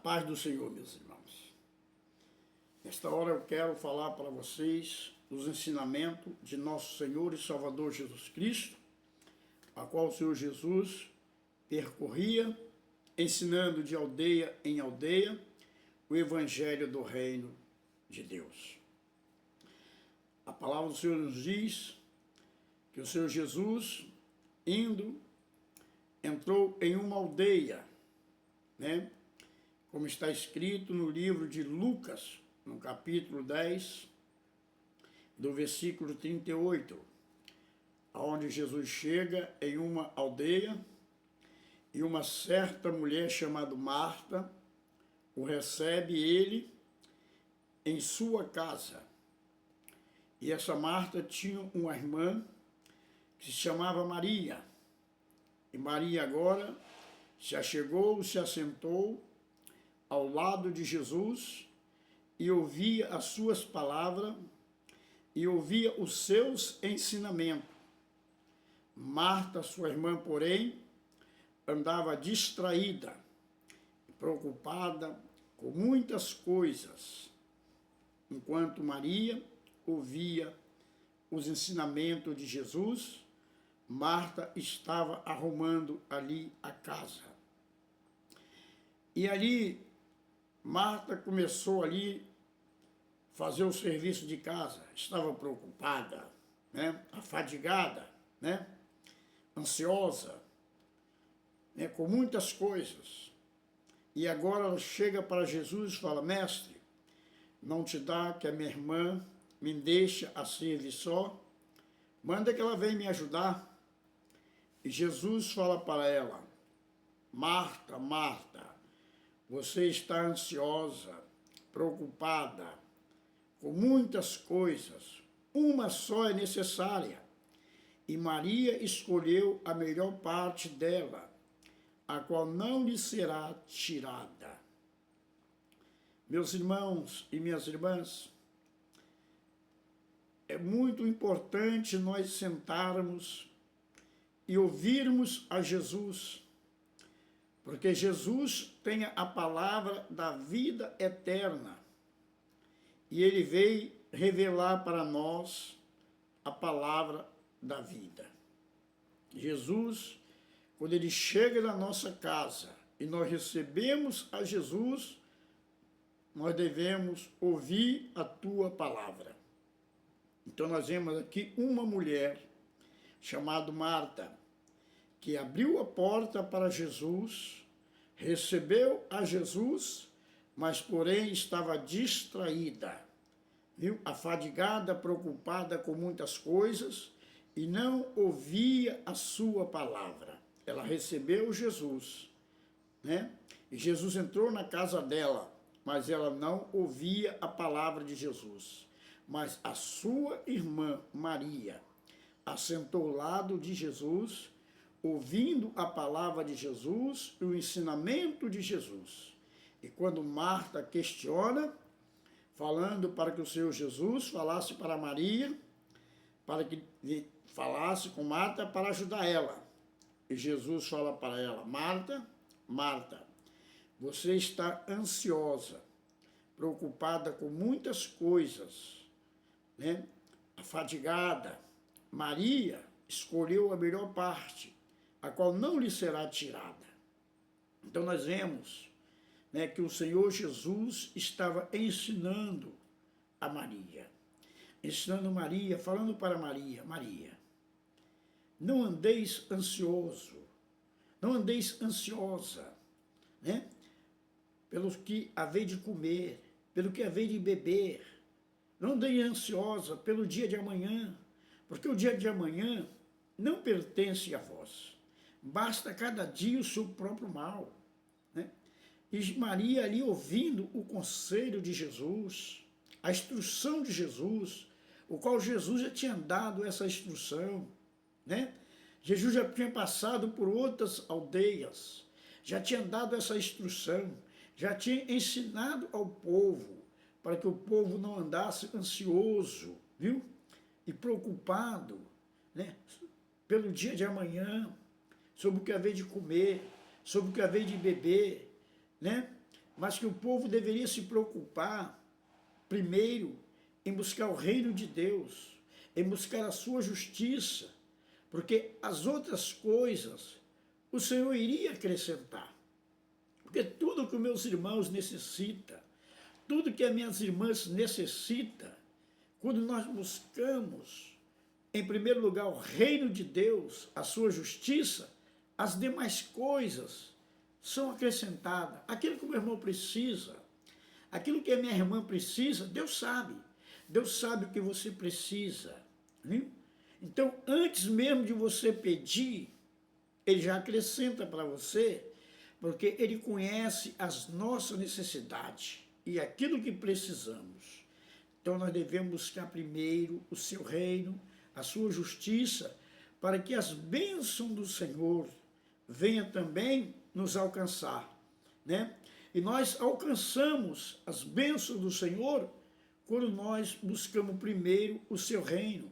paz do Senhor, meus irmãos. Nesta hora eu quero falar para vocês dos ensinamentos de nosso Senhor e Salvador Jesus Cristo, a qual o Senhor Jesus percorria, ensinando de aldeia em aldeia o Evangelho do Reino de Deus. A palavra do Senhor nos diz que o Senhor Jesus, entrou em uma aldeia, como está escrito no livro de Lucas, no capítulo 10, do versículo 38, onde Jesus chega em uma aldeia e uma certa mulher chamada Marta o recebe ele em sua casa. E essa Marta tinha uma irmã que se chamava Maria. E Maria agora se achegou, se assentou ao lado de Jesus e ouvia as suas palavras e ouvia os seus ensinamentos. Marta, sua irmã, porém, andava distraída, preocupada com muitas coisas, enquanto Maria ouvia os ensinamentos de Jesus. Marta estava arrumando ali a casa. E ali, Marta começou ali fazer o serviço de casa. Estava preocupada, afadigada, ansiosa, com muitas coisas. E agora ela chega para Jesus e fala: Mestre, não te dá que a minha irmã me deixe a servir só? Manda que ela venha me ajudar. E Jesus fala para ela: Marta, Marta, você está ansiosa, preocupada, com muitas coisas. Uma só é necessária. E Maria escolheu a melhor parte dela, a qual não lhe será tirada. Meus irmãos e minhas irmãs, é muito importante nós sentarmos e ouvirmos a Jesus, porque Jesus tem a palavra da vida eterna e ele veio revelar para nós a palavra da vida. Jesus, quando ele chega na nossa casa e nós recebemos a Jesus, nós devemos ouvir a tua palavra. Então nós vemos aqui uma mulher chamada Marta, que abriu a porta para Jesus, recebeu a Jesus, mas porém estava distraída, afadigada, preocupada com muitas coisas e não ouvia a sua palavra. Ela recebeu Jesus, e Jesus entrou na casa dela, mas ela não ouvia a palavra de Jesus. Mas a sua irmã Maria assentou ao lado de Jesus, ouvindo a palavra de Jesus e o ensinamento de Jesus. E quando Marta questiona, falando para que o Senhor Jesus falasse para Maria, para que falasse com Marta para ajudar ela. E Jesus fala para ela: Marta, Marta, você está ansiosa, preocupada com muitas coisas, afadigada. Maria escolheu a melhor parte, a qual não lhe será tirada. Então nós vemos que o Senhor Jesus estava ensinando a Maria. Ensinando Maria, falando para Maria: Maria, não andeis ansioso, não andeis ansiosa, pelo que haver de comer, pelo que haver de beber. Não andeis ansiosa pelo dia de amanhã, porque o dia de amanhã não pertence a vós. Basta cada dia o seu próprio mal. E Maria ali ouvindo o conselho de Jesus, a instrução de Jesus, o qual Jesus já tinha dado essa instrução, Jesus já tinha passado por outras aldeias, já tinha dado essa instrução, já tinha ensinado ao povo, para que o povo não andasse ansioso, e preocupado, pelo dia de amanhã, sobre o que haver de comer, sobre o que haver de beber, mas que o povo deveria se preocupar primeiro em buscar o reino de Deus, em buscar a sua justiça, porque as outras coisas o Senhor iria acrescentar. Porque tudo que os meus irmãos necessitam, tudo que as minhas irmãs necessitam, quando nós buscamos, em primeiro lugar, o reino de Deus, a sua justiça, as demais coisas são acrescentadas. Aquilo que o meu irmão precisa, aquilo que a minha irmã precisa, Deus sabe. Deus sabe o que você precisa. Viu? Então, antes mesmo de você pedir, Ele já acrescenta para você, porque Ele conhece as nossas necessidades e aquilo que precisamos. Então, nós devemos buscar primeiro o seu reino, a sua justiça, para que as bênçãos do Senhor venham também nos alcançar, né? E nós alcançamos as bênçãos do Senhor quando nós buscamos primeiro o seu reino,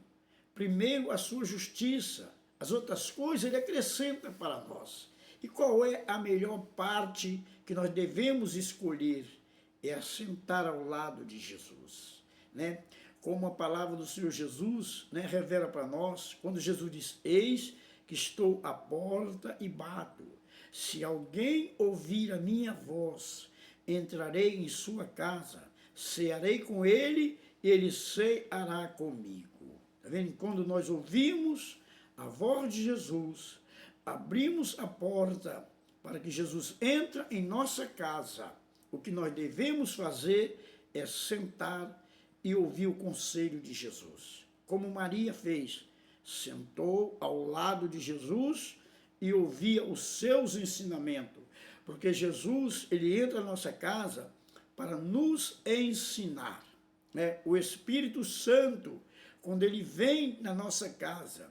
primeiro a sua justiça. As outras coisas Ele acrescenta para nós. E qual é a melhor parte que nós devemos escolher? É assentar ao lado de Jesus, né? Como a palavra do Senhor Jesus, né, revela para nós, quando Jesus diz: eis que estou à porta e bato. Se alguém ouvir a minha voz, entrarei em sua casa, cearei com ele e ele ceará comigo. Está vendo? Quando nós ouvimos a voz de Jesus, abrimos a porta para que Jesus entre em nossa casa, o que nós devemos fazer é sentar e ouvir o conselho de Jesus. Como Maria fez, sentou ao lado de Jesus e ouvia os seus ensinamentos. Porque Jesus, Ele entra na nossa casa para nos ensinar, né? O Espírito Santo, quando Ele vem na nossa casa,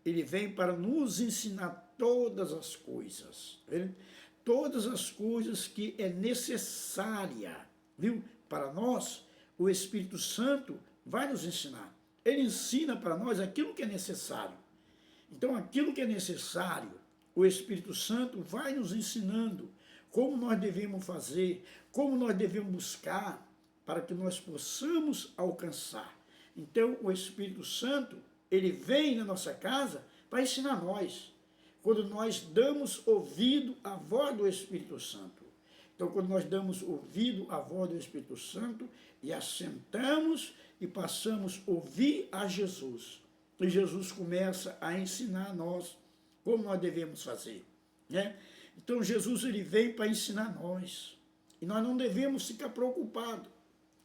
Ele vem para nos ensinar todas as coisas, viu? Todas as coisas que é necessária, viu? Para nós, o Espírito Santo vai nos ensinar. Ele ensina para nós aquilo que é necessário. Então, aquilo que é necessário, o Espírito Santo vai nos ensinando como nós devemos fazer, como nós devemos buscar para que nós possamos alcançar. Então, o Espírito Santo, ele vem na nossa casa para ensinar nós. Quando nós damos ouvido à voz do Espírito Santo. Então, quando nós damos ouvido à voz do Espírito Santo e assentamos e passamos a ouvir a Jesus, e Jesus começa a ensinar a nós como nós devemos fazer, né? Então, Jesus, ele vem para ensinar nós. E nós não devemos ficar preocupados,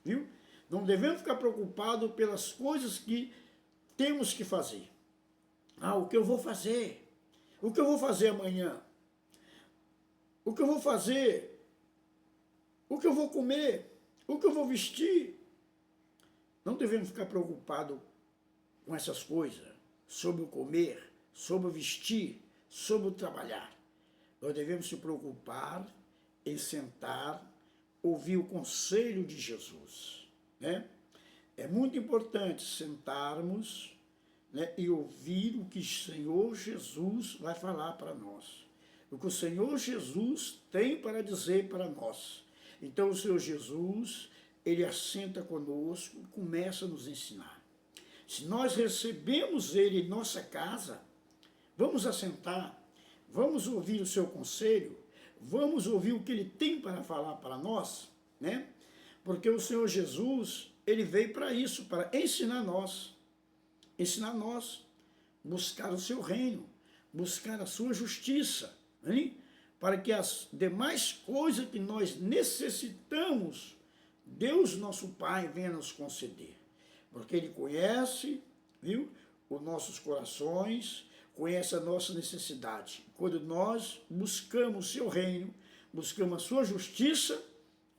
viu? Não devemos ficar preocupados pelas coisas que temos que fazer. Ah, o que eu vou fazer? O que eu vou fazer amanhã? O que eu vou fazer? O que eu vou comer? O que eu vou vestir? Não devemos ficar preocupados com essas coisas, sobre o comer, sobre o vestir, sobre o trabalhar. Nós devemos se preocupar em sentar, ouvir o conselho de Jesus, né? É muito importante sentarmos, né, e ouvir o que o Senhor Jesus vai falar para nós. O que o Senhor Jesus tem para dizer para nós. Então, o Senhor Jesus, ele assenta conosco e começa a nos ensinar. Se nós recebemos ele em nossa casa, vamos assentar, vamos ouvir o seu conselho, vamos ouvir o que ele tem para falar para nós, né? Porque o Senhor Jesus, ele veio para isso, para ensinar nós, buscar o seu reino, buscar a sua justiça, hein? Para que as demais coisas que nós necessitamos, Deus nosso Pai venha nos conceder. Porque Ele conhece, viu, os nossos corações, conhece a nossa necessidade. Quando nós buscamos o seu reino, buscamos a sua justiça,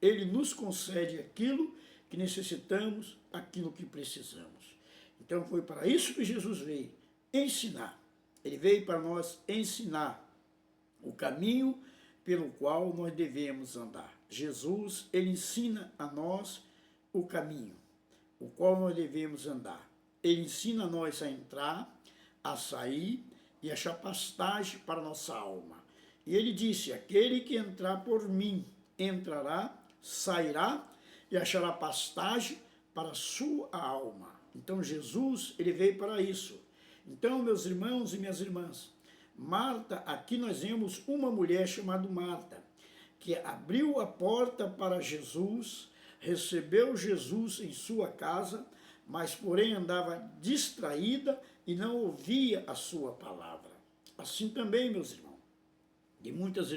Ele nos concede aquilo que necessitamos, aquilo que precisamos. Então foi para isso que Jesus veio, ensinar. Ele veio para nós ensinar o caminho pelo qual nós devemos andar. Jesus, ele ensina a nós o caminho, o qual nós devemos andar. Ele ensina a nós a entrar, a sair e achar pastagem para a nossa alma. E ele disse: aquele que entrar por mim, entrará, sairá e achará pastagem para a sua alma. Então Jesus, ele veio para isso. Então, meus irmãos e minhas irmãs, Marta, aqui nós vemos uma mulher chamada Marta, que abriu a porta para Jesus, recebeu Jesus em sua casa, mas porém andava distraída e não ouvia a sua palavra. Assim também, meus irmãos, tem muitas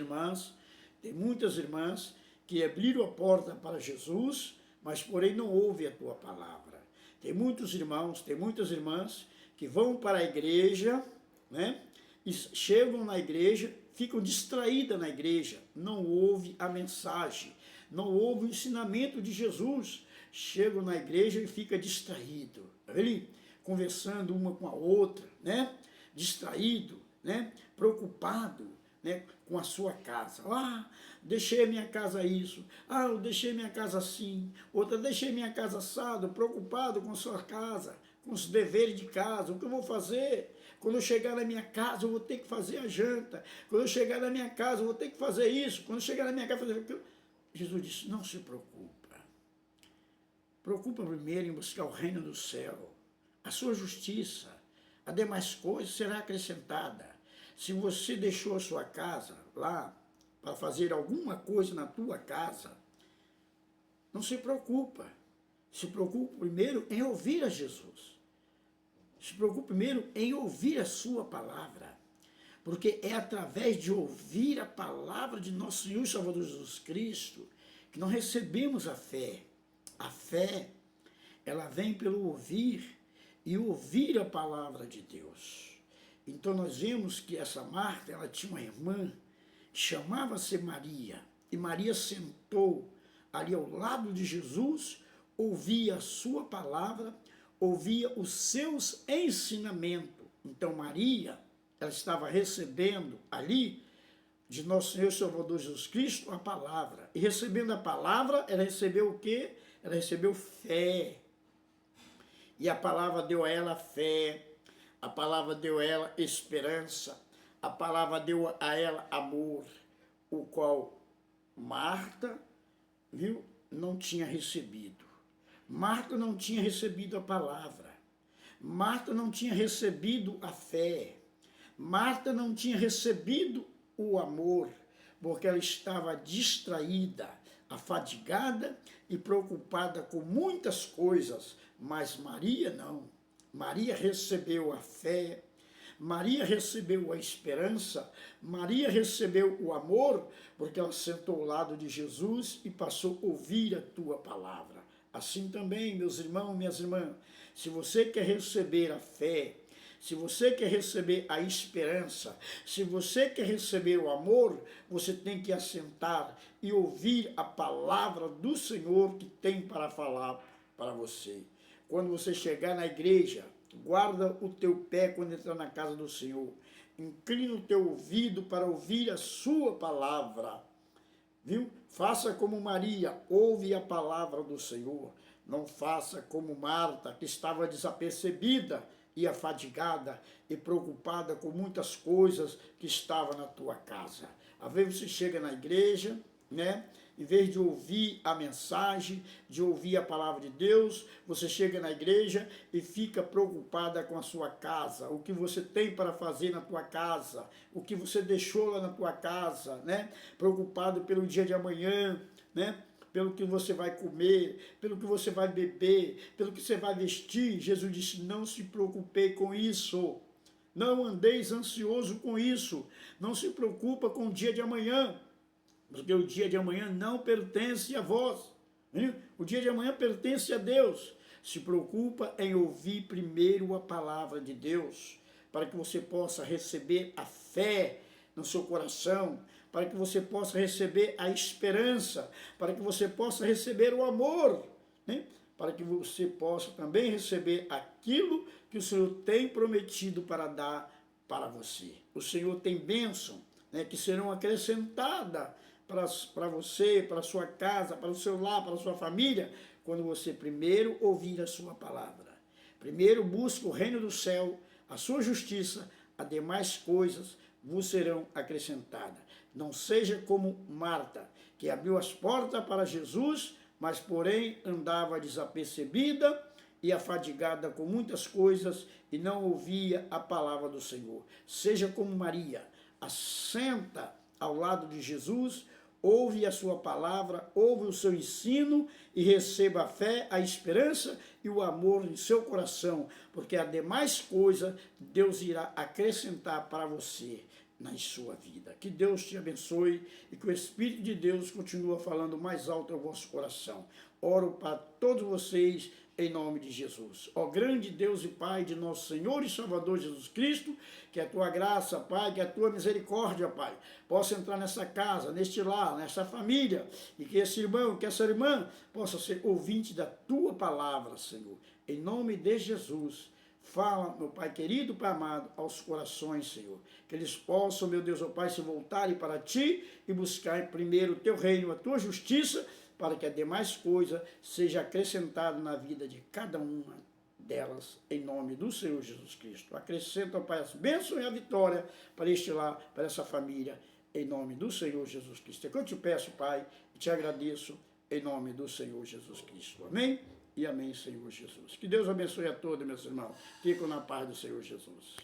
irmãs que abriram a porta para Jesus, mas porém não ouvem a tua palavra. Tem muitos irmãos, tem muitas irmãs que vão para a igreja, né? E chegam na igreja, ficam distraídas na igreja, não ouvem a mensagem, não ouvem o ensinamento de Jesus. Chegam na igreja e fica distraído, tá vendo? Conversando uma com a outra, né? Distraído, né? Preocupado, né? Com a sua casa. Ah, deixei a minha casa isso. Ah, eu deixei minha casa assim. Outra, deixei minha casa assado, preocupado com a sua casa, com os deveres de casa. O que eu vou fazer? Quando eu chegar na minha casa, eu vou ter que fazer a janta. Quando eu chegar na minha casa, eu vou ter que fazer isso. Quando eu chegar na minha casa, fazer aquilo. Jesus disse, não se preocupa. Preocupa primeiro em buscar o reino do céu, a sua justiça. A demais coisas será acrescentada. Se você deixou a sua casa lá para fazer alguma coisa na tua casa, não se preocupa. Se preocupe primeiro em ouvir a Jesus. Se preocupe primeiro em ouvir a sua palavra. Porque é através de ouvir a palavra de nosso Senhor e Salvador Jesus Cristo que nós recebemos a fé. A fé, ela vem pelo ouvir e ouvir a palavra de Deus. Então nós vemos que essa Marta, ela tinha uma irmã que chamava-se Maria. E Maria sentou ali ao lado de Jesus, ouvia a sua palavra, ouvia os seus ensinamentos. Então Maria, ela estava recebendo ali de nosso Senhor e Salvador Jesus Cristo a palavra. E recebendo a palavra, ela recebeu o quê? Ela recebeu fé. E a palavra deu a ela fé, a palavra deu a ela esperança, a palavra deu a ela amor, o qual Marta, viu, não tinha recebido. Marta não tinha recebido a palavra. Marta não tinha recebido a fé. Marta não tinha recebido o amor, porque ela estava distraída, afadigada e preocupada com muitas coisas, mas Maria não. Maria recebeu a fé, Maria recebeu a esperança, Maria recebeu o amor, porque ela sentou ao lado de Jesus e passou a ouvir a tua palavra. Assim também, meus irmãos, minhas irmãs, se você quer receber a fé, se você quer receber a esperança, se você quer receber o amor, você tem que assentar e ouvir a palavra do Senhor que tem para falar para você. Quando você chegar na igreja, guarda o teu pé quando entrar na casa do Senhor. Inclina o teu ouvido para ouvir a sua palavra. Viu? Faça como Maria, ouve a palavra do Senhor. Não faça como Marta, que estava desapercebida e afadigada e preocupada com muitas coisas que estavam na tua casa. Às vezes você chega na igreja, né? Em vez de ouvir a mensagem, de ouvir a palavra de Deus, você chega na igreja e fica preocupada com a sua casa, o que você tem para fazer na tua casa, o que você deixou lá na tua casa, né? Preocupado pelo dia de amanhã, né? Pelo que você vai comer, pelo que você vai beber, pelo que você vai vestir. Jesus disse, não se preocupe com isso. Não andeis ansioso com isso. Não se preocupa com o dia de amanhã, porque o dia de amanhã não pertence a vós. Hein? O dia de amanhã pertence a Deus. Se preocupa em ouvir primeiro a palavra de Deus, para que você possa receber a fé no seu coração, para que você possa receber a esperança, para que você possa receber o amor, né? Para que você possa também receber aquilo que o Senhor tem prometido para dar para você. O Senhor tem bênção, né, que serão acrescentadas para você, para a sua casa, para o seu lar, para a sua família, quando você primeiro ouvir a sua palavra. Primeiro busca o reino do céu, a sua justiça, as demais coisas vos serão acrescentadas. Não seja como Marta, que abriu as portas para Jesus, mas porém andava desapercebida e afadigada com muitas coisas e não ouvia a palavra do Senhor. Seja como Maria, assenta ao lado de Jesus, ouve a sua palavra, ouve o seu ensino e receba a fé, a esperança e o amor em seu coração, porque a demais coisa Deus irá acrescentar para você na sua vida. Que Deus te abençoe e que o Espírito de Deus continue falando mais alto ao vosso coração. Oro para todos vocês em nome de Jesus. Ó grande Deus e Pai de nosso Senhor e Salvador Jesus Cristo, que a tua graça, Pai, que a tua misericórdia, Pai, possa entrar nessa casa, neste lar, nessa família, e que esse irmão, que essa irmã possa ser ouvinte da tua palavra, Senhor. Em nome de Jesus. Fala, meu Pai querido, Pai amado, aos corações, Senhor. Que eles possam, meu Deus, ó Pai, se voltarem para Ti e buscar primeiro o Teu reino, a Tua justiça, para que a demais coisa seja acrescentada na vida de cada uma delas, em nome do Senhor Jesus Cristo. Acrescenta, ó Pai, as bênçãos e a vitória para este lar, para essa família, em nome do Senhor Jesus Cristo. É que eu te peço, Pai, e te agradeço, em nome do Senhor Jesus Cristo. Amém? E amém, Senhor Jesus. Que Deus abençoe a todos, meus irmãos. Fiquem na paz do Senhor Jesus.